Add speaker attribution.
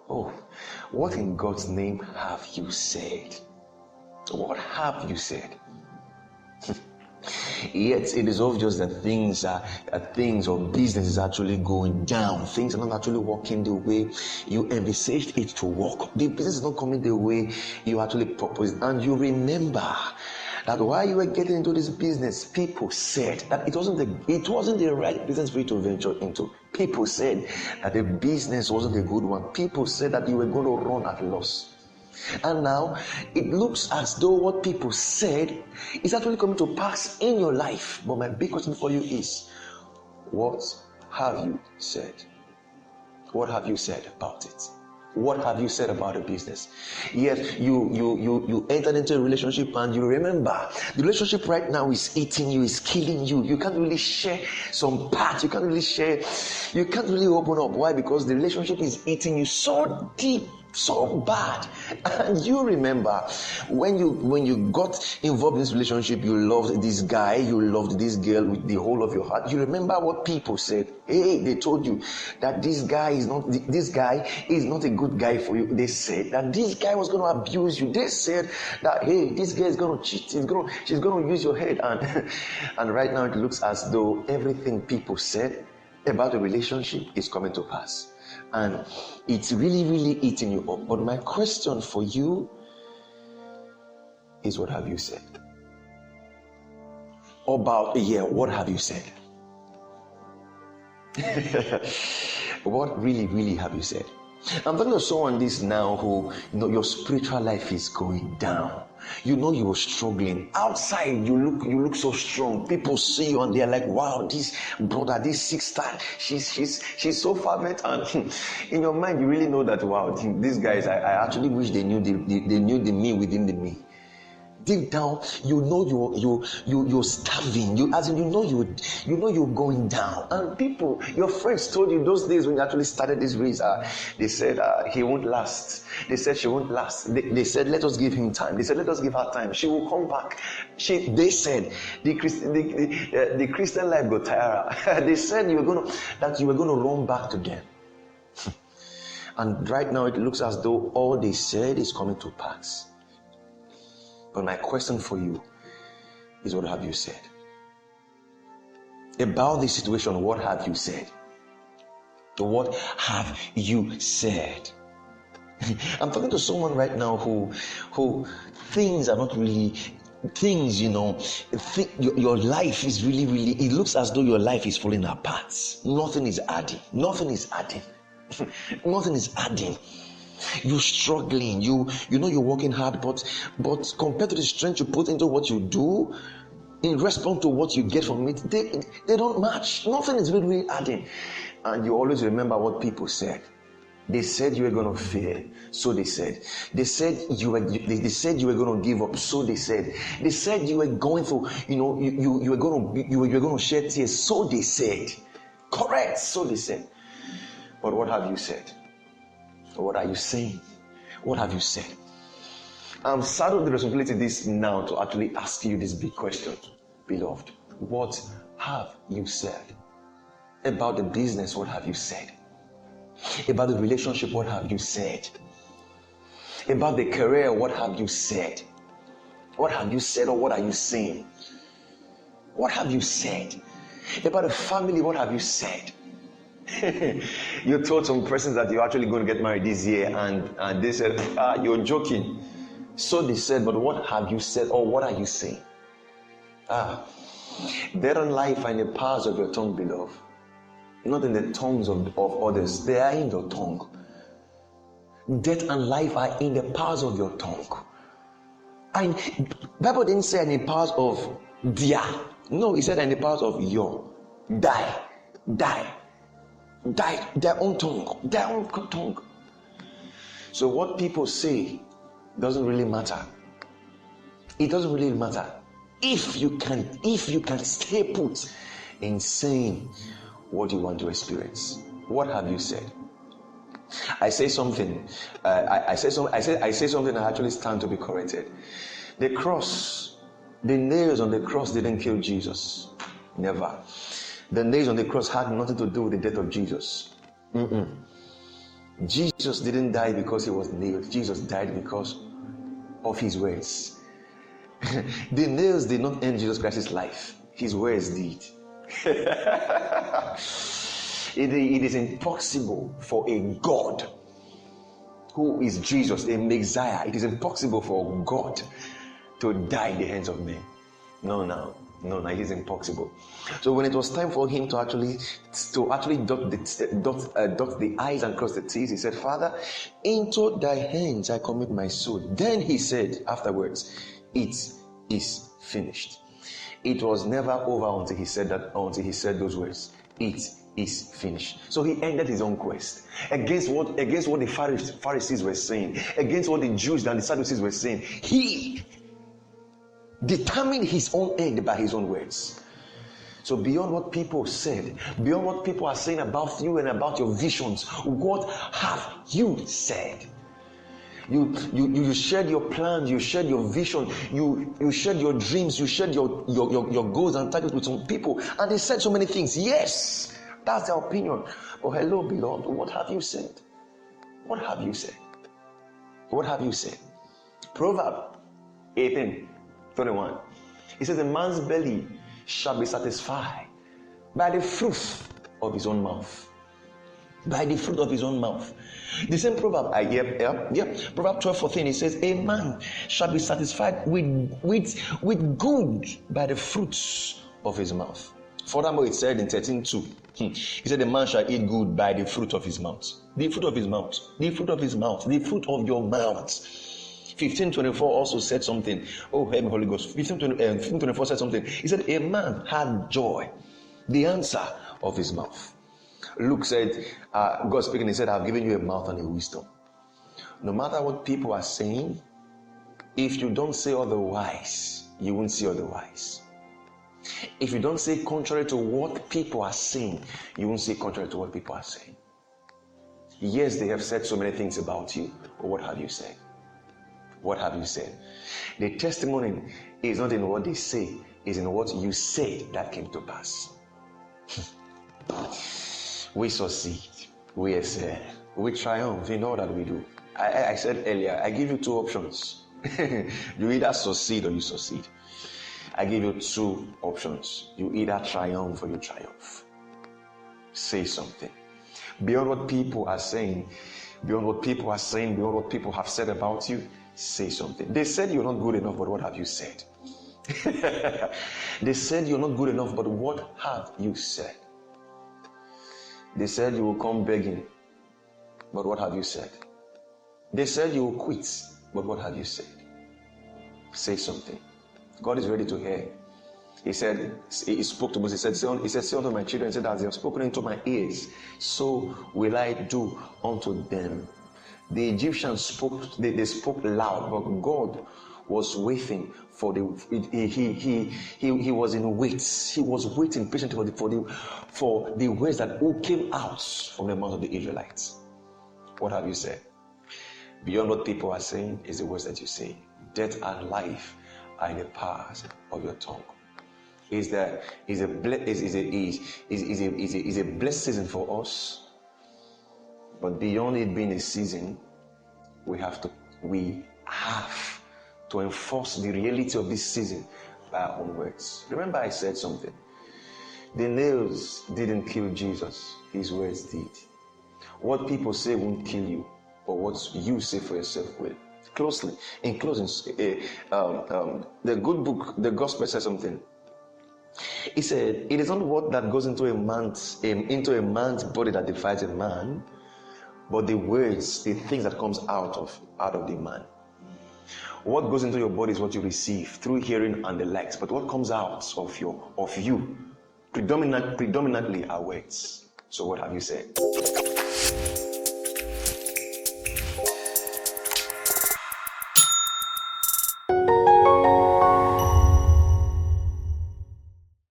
Speaker 1: Oh, what in God's name have you said? What have you said? Yet it is obvious that things or business is actually going down. Things are not actually working the way you envisaged it to work. The business is not coming the way you actually proposed. And you remember that while you were getting into this business, people said that it wasn't the right business for you to venture into. People said that the business wasn't a good one. People said that you were going to run at loss. And now it looks as though what people said is actually coming to pass in your life. But my big question for you is, what have you said? What have you said about it? What have you said about the business? Yes, you entered into a relationship and you remember the relationship right now is eating you, is killing you. You can't really share some parts. You can't really open up. Why? Because the relationship is eating you so deep, so bad. And you remember when you got involved in this relationship, you loved this guy, you loved this girl with the whole of your heart. You remember what people said. Hey, they told you that this guy is not a good guy for you. They said that this guy was going to abuse you. They said that, hey, this guy is going to cheat. She's going to use your head. And right now it looks as though everything people said about the relationship is coming to pass. And it's really, really eating you up. But my question for you is, what have you said? About a year, what have you said? What really, really have you said? I'm talking to someone this now who, your spiritual life is going down. You're struggling. Outside, you look so strong. People see you and they're like, wow, this brother, this sister, she's so fervent. And in your mind, you really know that, wow, these guys, I actually wish they knew the me within the me. Deep down, you're starving. You're going down. And people, your friends told you those days when you actually started this race, they said he won't last. They said she won't last. They said, let us give him time. They said, let us give her time. She will come back. They said the Christian life got tired. They said you were gonna run back to them. And right now it looks as though all they said is coming to pass. But my question for you is, what have you said? About this situation, what have you said? What have you said? I'm talking to someone right now who things are not really things, your life is really, really, it looks as though your life is falling apart. Nothing is adding. Nothing is adding. You're struggling. You're working hard, but compared to the strength you put into what you do, in response to what you get from it, they don't match. Nothing is really adding. And you always remember what people said. They said you were going to fail, so they said. They said you were going to give up, so they said. They said you were going to, you were going to shed tears, so they said. Correct, so they said. But what have you said? What are you saying? What have you said? I'm saddled with the responsibility this now to actually ask you this big question, beloved. What have you said? About the business, what have you said? About the relationship, what have you said? About the career, what have you said? What have you said, or what are you saying? What have you said? About the family, what have you said? You told some persons that you're actually going to get married this year, and they said, you're joking. So they said, but what have you said, or what are you saying? Death and life are in the powers of your tongue, beloved. Not in the tongues of others. They are in your tongue. Death and life are in the powers of your tongue. And Bible didn't say in the powers of their. No, it said in the powers of your. Die. Their own tongue. So what people say doesn't really matter. It doesn't really matter if you can stay put in saying what you want to experience. What have you said? I say something. I say something. I actually stand to be corrected. The cross, the nails on the cross didn't kill Jesus. Never. The nails on the cross had nothing to do with the death of Jesus. Jesus didn't die because he was nailed. Jesus died because of his words. The nails did not end Jesus Christ's life. His words did. It is impossible for a God who is Jesus, a Messiah. It is impossible for God to die in the hands of men. No, it is impossible. So when it was time for him to actually dot the I's and cross the T's, he said, Father, into thy hands I commit my soul. Then he said afterwards, it is finished. It was never over until he said those words. It is finished. So he ended his own quest against what the Pharisees were saying, against what the Jews and the Sadducees were saying. He determined his own end by his own words. So beyond what people said, beyond what people are saying about you and about your visions, what have you said? You shared your plans, you shared your vision, you shared your dreams, you shared your goals and targets with some people, and they said so many things. Yes, that's their opinion. But hello, beloved, what have you said? What have you said? What have you said? Proverbs 18:21. It says, a man's belly shall be satisfied by the fruit of his own mouth. By the fruit of his own mouth. The same proverb, Proverbs 12:14, it says, a man shall be satisfied with good by the fruits of his mouth. Furthermore, it said in 13:2, he said, a man shall eat good by the fruit of his mouth. The fruit of his mouth. The fruit of his mouth. The fruit of your mouth. 15:24 also said something. Oh, help me, Holy Ghost. 15:24 said something. He said, a man had joy, the answer of his mouth. Luke said, God speaking, he said, I've given you a mouth and a wisdom. No matter what people are saying, if you don't say otherwise, you won't see otherwise. If you don't say contrary to what people are saying, you won't say contrary to what people are saying. Yes, they have said so many things about you, but what have you said? What have you said? The testimony is not in what they say, it's in what you say that came to pass. We succeed, we excel, we triumph in all that we do. I said earlier, I give you two options. You either succeed or you succeed. I give you two options. You either triumph or you triumph. Say something. Beyond what people are saying, beyond what people have said about you, say something. They said you're not good enough, but what have you said? They said you're not good enough, but what have you said? They said you will come begging, but what have you said? They said you will quit, but what have you said? Say something. God is ready to hear. He said, he spoke to Moses, he said, say unto my children, he said, as they have spoken into my ears, so will I do unto them. The Egyptians spoke, they spoke loud, but God was waiting for he was in wait. He was waiting patiently for the words that came out from the mouth of the Israelites. What have you said? Beyond what people are saying is the words that you say. Death and life are in the power of your tongue. Is a blessed season for us, but beyond it being a season, we have to enforce the reality of this season by our own words. Remember, I said something. The nails didn't kill Jesus; his words did. What people say won't kill you, but what you say for yourself will. In closing, the good book, the gospel, says something. He said, it is not what that goes into a man's body that defiles a man, but the words, the things that comes out of the man. What goes into your body is what you receive through hearing and the likes, but what comes out of you predominantly are words. So what have you said?